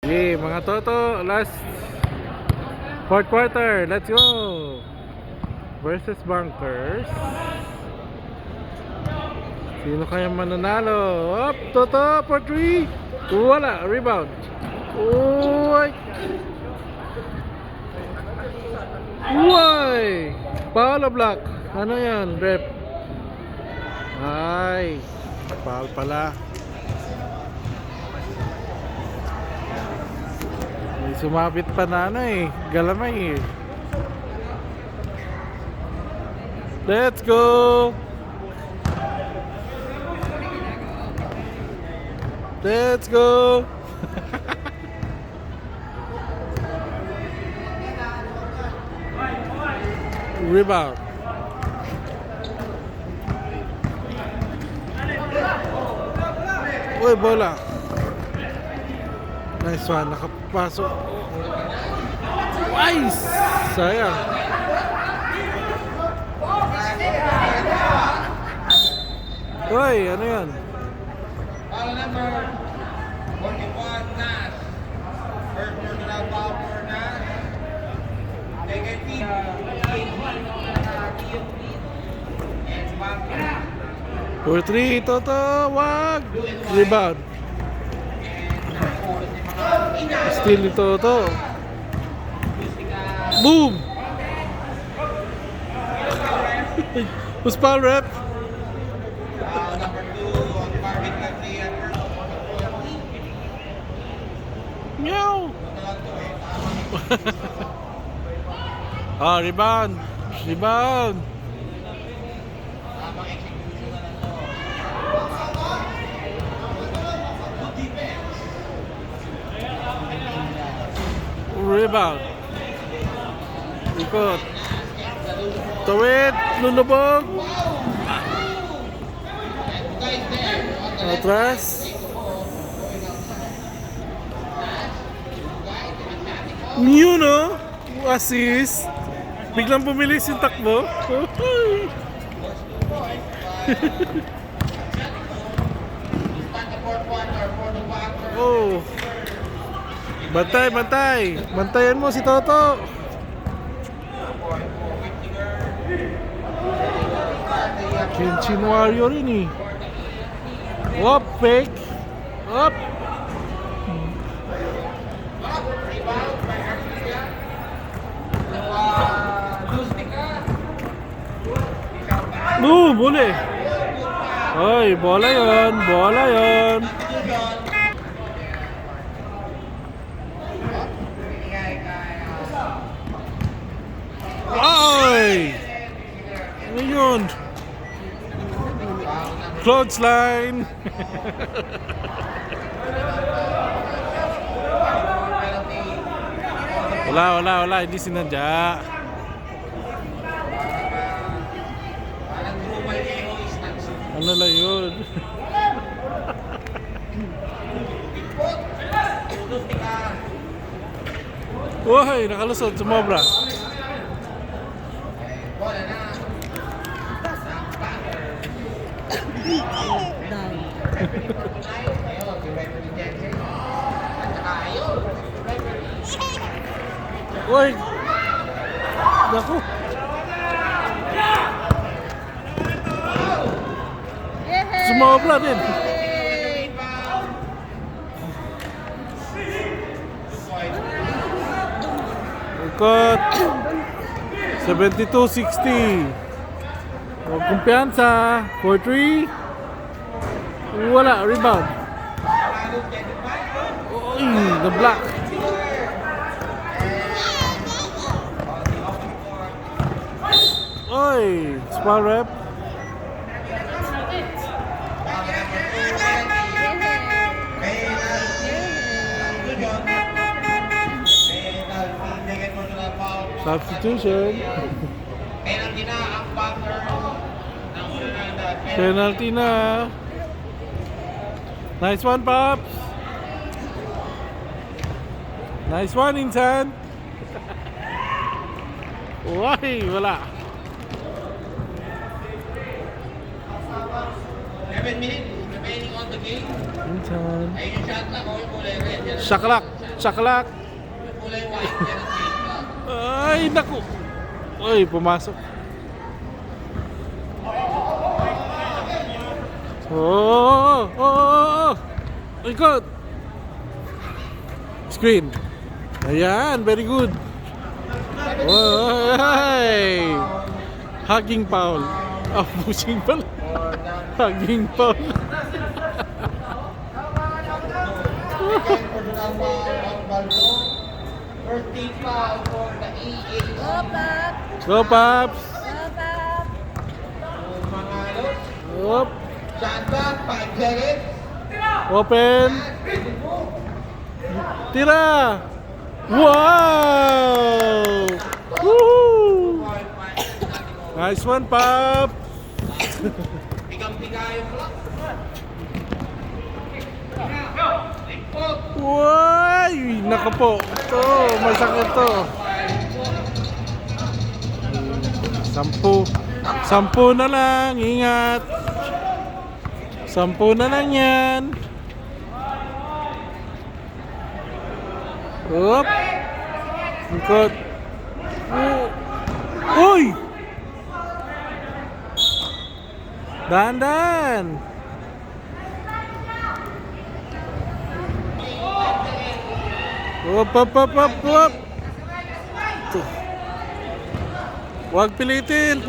Okay, mga toto, last fourth quarter, let's go! Versus Bunkers. Sino kaya mananalo? Up, toto, for 3. Wala, rebound. Uy! Uy! Paolo block. Ano yan, rep? Ay, foul pala. May sumapit pa na ano eh, galamay eh. Let's go! Let's go! Rebound. Uy, bola. Nice one, nakapasok. Nice! Sayang. Uy, ano yan? Foul number 41, Nash. First personal foul for Nash. Second team, and Bunkers. For 3, toto, wag! Rebound. Steal ni Toto. Boom! Who's foul, rep? Foul number 2 on Marvin Garcia. Meow! Ah, rebound! Rebound! Tamang execution na lang to. Rebound. Ikot. Tawid. Lulubog. Atras. New, no? Assist. Biglang bumilis yung takbo. Start the fourth quarter for the Bunkers. Oh. Bantay, bantay. Bantayan mo si Toto. Kenshin Warrior ini. Wop, fake. Up. Rebound by Garcia. Lustica. Boom, boleh. Oy, bola yon, bola yon. Oy! Ano yun? Clothesline! Wala, hindi sinadya. Ano lang yun? Uy, nakalusot, sumobra. Bola na. Ayun, si referee Jensen. At saka ayun, si referee. Uy! Naku! Sumobra din. Ikot. 72-60. Huwag kumpiyansa. 4-3. Wala, rebound. Uy, na-block. Oy, small rep. Substitution. Penalty na ang Bunkers ng unang Penalty na. Nice one, Pops. Nice one, Insan. Uy, wala. 7 minutes remaining on the game. Insan. Ayun yung shot clock. All red. Shaklak. Saklak. Kulay white yan ang green flag. Ay, naku. Ay, pumasok. Oh. Ikot. Screen. Ayan, very good. Ay. Hugging foul. Ah, pushing pala. Hugging foul. Second for the number of Baldo. First team foul for the EA. Go, Paps. Up. Shot clock, 5 seconds. Open. Tira. Wow. Woo. Nice one, Pap. Bigang-biga yung clock. Uy, naku po. Ito, masakit to. 10 na lang, ingat. 10 na lang yan. Up. Ikot. Uy! Dahan-dahan. Up. Huwag pilitin.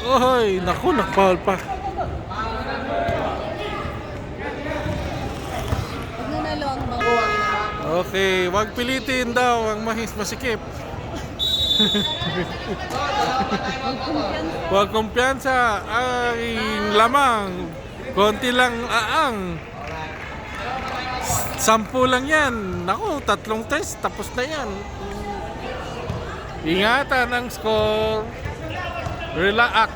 Oy, naku, nakpaul pa. Okay, huwag pilitin daw ang masikip. Huwag kumpiyansa. Ay, lamang. Konti lang aang. 10 lang yan. Naku, 3 test. Tapos na yan. Ingatan ang score. Relax.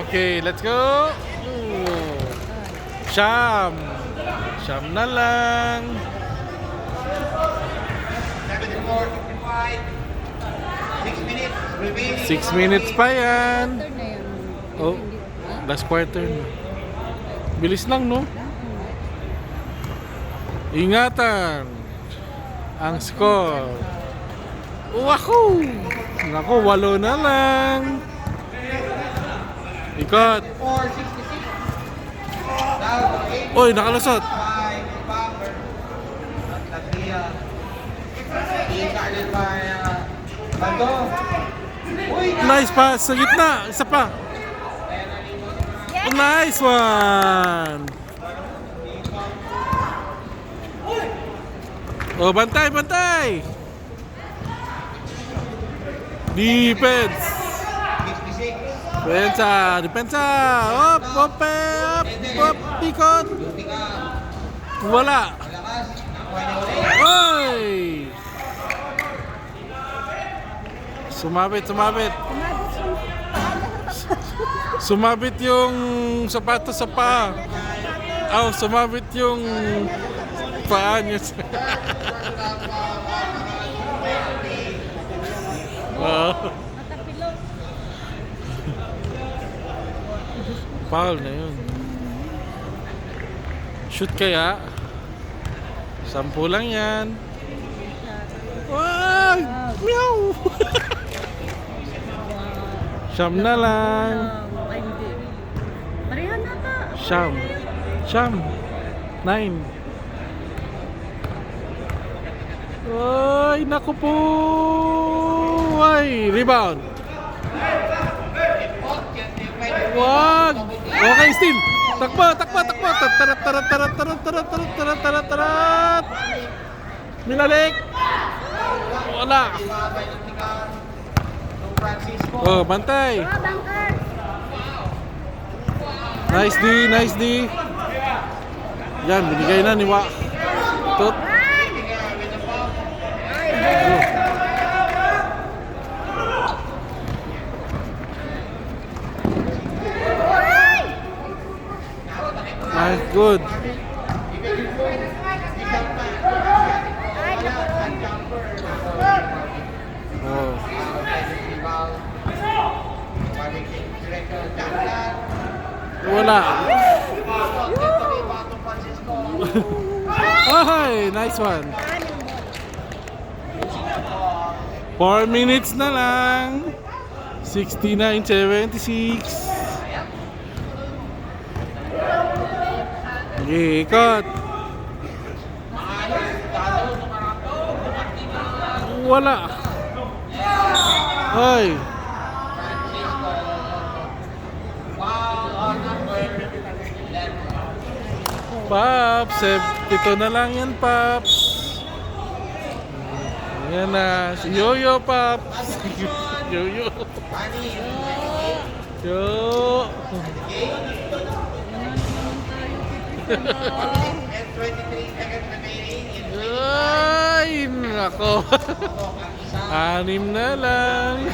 Okay, let's go. Siyam na lang. 74, 55. 6 minutes remaining. 6 minutes pa yan. Oh, last quarter na. Bilis lang, no? Ingatan ang score. Wahoo! Naku, 8 na lang. Ikot. 4, 66. Oy, nakalusot. 5, Bamber. Latria. Started by Baldo. Uy, Nice pass sa gitna. Isa pa. Nice one. Oh, bantay. Defense. 66. Depensa. Up. Ikot. Wala. Malakas. Pwede ulit. Oy! Sumabit yung sapatos sa paa. Sumabit yung paa niya. Foul na yun. Shoot kaya? 10 lang yan. Wow! Meow! Siyam na lang. Pareha na ka. Siyam. 9. Ay, naku po! Ay, rebound. Wag! Okay, Steve. Takbo. Tarat. Minalik. Wala. Oh, bantay. Nice D. Yan, binigay na ni Wa. Tot. Nice, good. Oh. Wala. Ay, nice one. 4 minutes na lang. 69.76. Okay, ikot. Wala. Ay. Paps, ito na lang yan, Paps. Ayan na, si Yoyo, Paps. Yoyo. Yo. And 23 seconds remaining. Ay, nako. 6 na lang.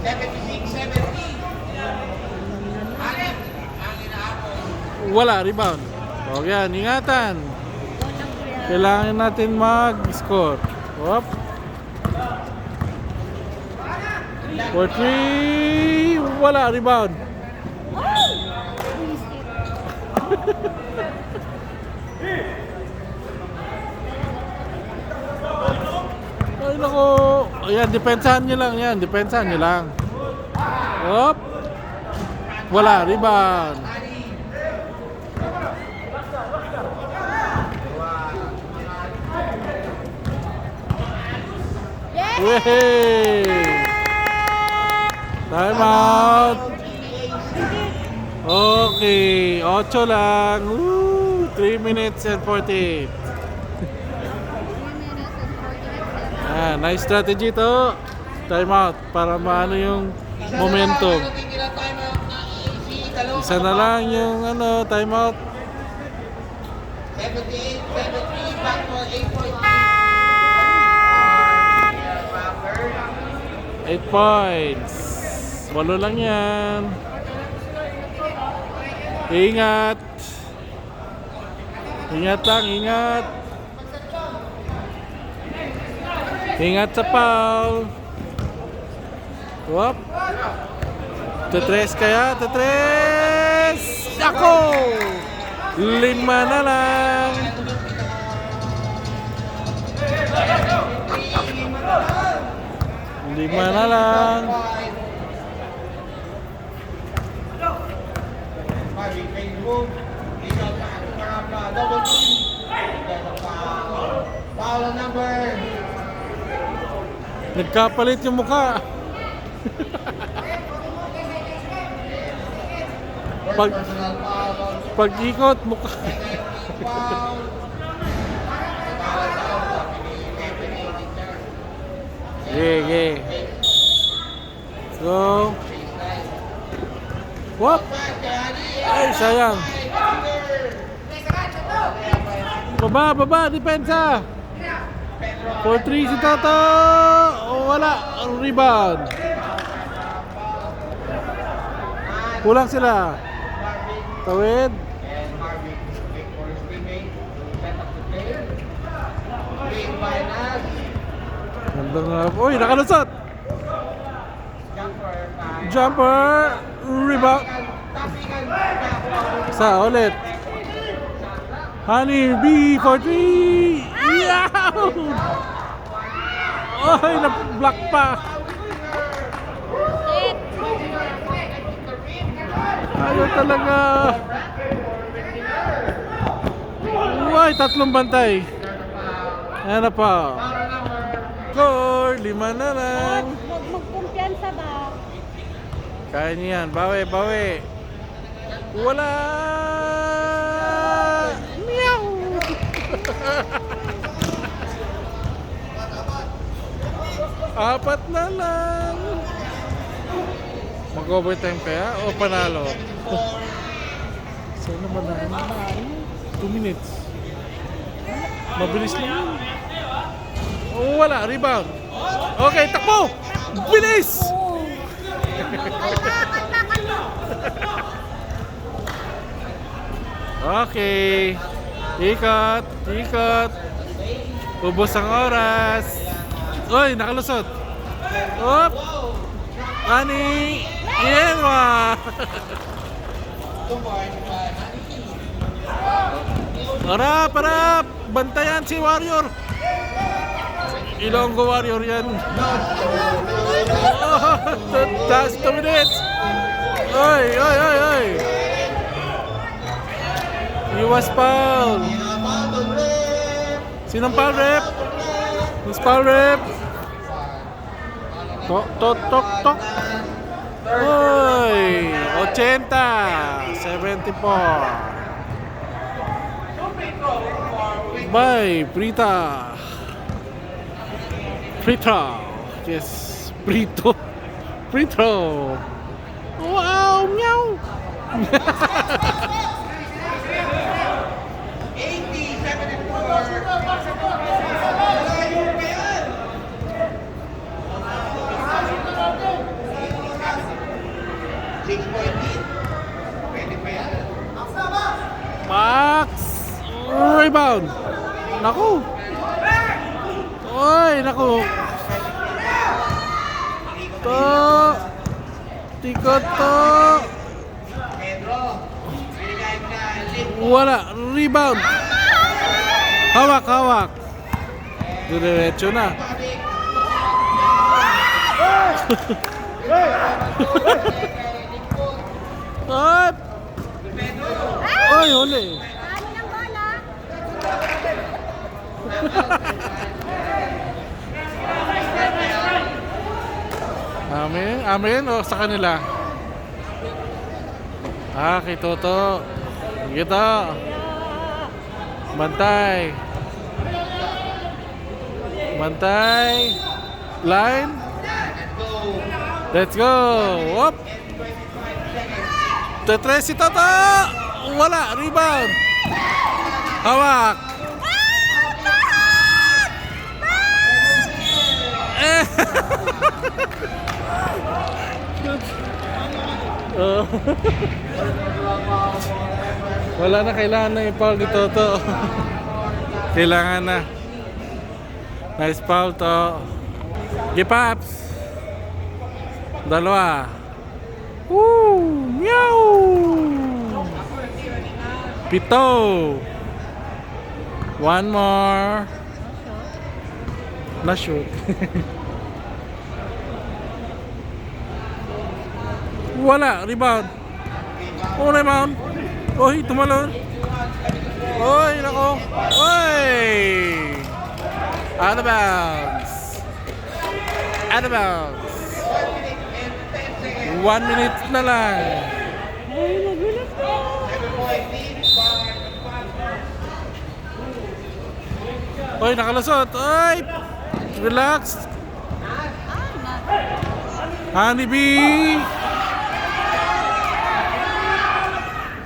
76, 70. Alep, ang inaabot. Wala, rebound. O yan, ingatan. Kailangan natin mag-score. Hop. 4-3. Wala, rebound. Ay, nako. Ayan, depensahan nyo lang yan. Depensahan nyo lang. Hop. Wala, rebound. Yay! Time out. Okay, 8 lang. Woo! 3 minutes and 48. Ah, nice strategy to. Time out para maano yung momentum. Isa na lang yung ano, time out. 78, 73, back for 8.3. 8 points. 8 lang yan. Ingat. Ingat lang, ingat. Ingat sa foul. Wop. Tetres kaya, tetres. Ako! 5 na lang. Lima na lang. Foul number. Nagkapalit yung mukha. Personal foul. Pag-ikot, mukha. Foul. Yeah. So, whoop. Ay, sayang. Baba, depensa. 4-3 si Toto. Wala, rebound. Kulang sila. Tawid. And Marvin wait for his teammate. Set up the play. Green by Nas. Ganda nga. Uy, nakalusot. Jumper by Jumper. Rebound. Tapikan. Sa ulit. Honey B for 3. Yow! Ay, na-block pa. Ayaw talaga. Uy, 3 bantay. Ayan na pa. Score, 5 na lang. Magkumpiyansa ba? Kaya niyan, bawi. Wala. Meow. Apat na lang. Mag-overtime kaya o panalo? Saan naman na? 2 minutes. Mabilis lang yun. Oh, wala, rebound. Okay, takbo! Bilis! Okay. Ikot. Ubos ang oras. Uy, nakalusot. Op! Ani! Yenwa! 2 points by Honey. Harap, harap! Bantayan si Warrior! Ilonggo Warrior yan. Last 2 minutes! Oy, oy, oy, oy! Iwas foul! Sinong foul rep? Who's foul rep? Tok, tok, tok, tok! Oy! 80! 74! Bye, Prita! Prito! Yes! Prito! Prito! Wow! Meow! 6.8. Pwede pa yan. Max! Rebound! Naku! Oy! Naku! To! Tikot to! Pedro. Binigay na. Wala! Rebound! Hawak! Hawak! Diretso na. Ay! Oy! Huli! Ano ng bola? Amin? Amin o sa kanila? Kay Toto. Kita. Bantay. Bantay. Line. Let's go. Whoop. Tetres si Toto. Wala. Rebound. Hawak. Eh. Oh. Wala na, kailangan na i-foul ni Toto. Kailangan na. Nice foul to. Gipaps. Dalawa. Woo! Meow! Pito. One more. Na-shoot. Wala, rebound. Oh, rebound. Oy, tumalon. Oy, nako. Oy! Out of bounds. Out of bounds. 1 minute na lang. Ay, nagulat ko. Oy, nakalusot. Oy! Relax. Honeybee.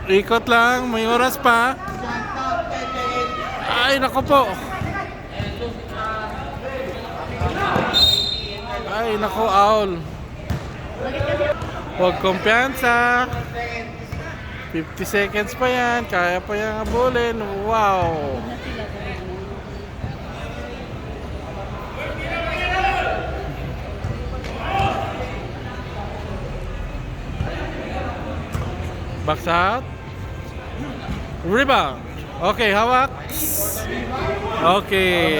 Ikot lang, may oras pa. Ay, nako po. Ay, nako, owl. Huwag kumpiyansa. 50 seconds pa yan. Kaya pa yan habulin. Wow. Box out. Rebound. Okay, hawak. Okay.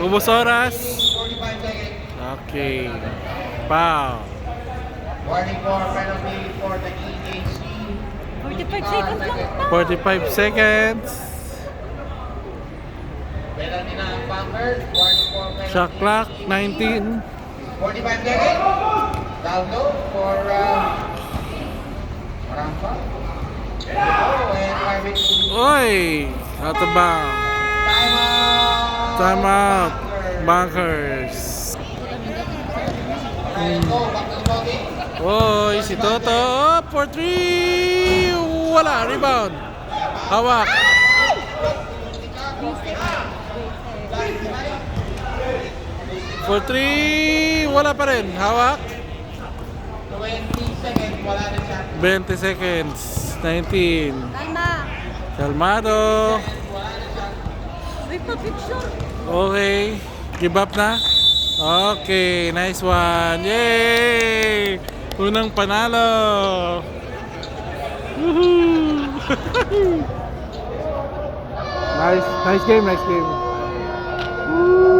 Ubus oras. 45 seconds. Okay. Pow. Warning for penalty for the EHC. 45 seconds lang pa. 45 seconds. Penalty na ang Pampers. Warning for penalty. Shot clock, 19. 45 seconds. Down low for Rampa. Oh, and RBC. Oy! Out of bounds. Time out. Time out. Bunkers. Let's go. Back to the ball game. Oy, si Toto. Up for 3. Wala. Rebound. Hawak. For 3. Wala pa rin. Hawak. 20 seconds. Wala na siya. 20 seconds. 19. Kalma. Kalmado. Uy, pa-picture. Okay. Give up na? Okay. Nice one. Yay! Unang panalo. Woohoo! Nice game, nice game. Woo!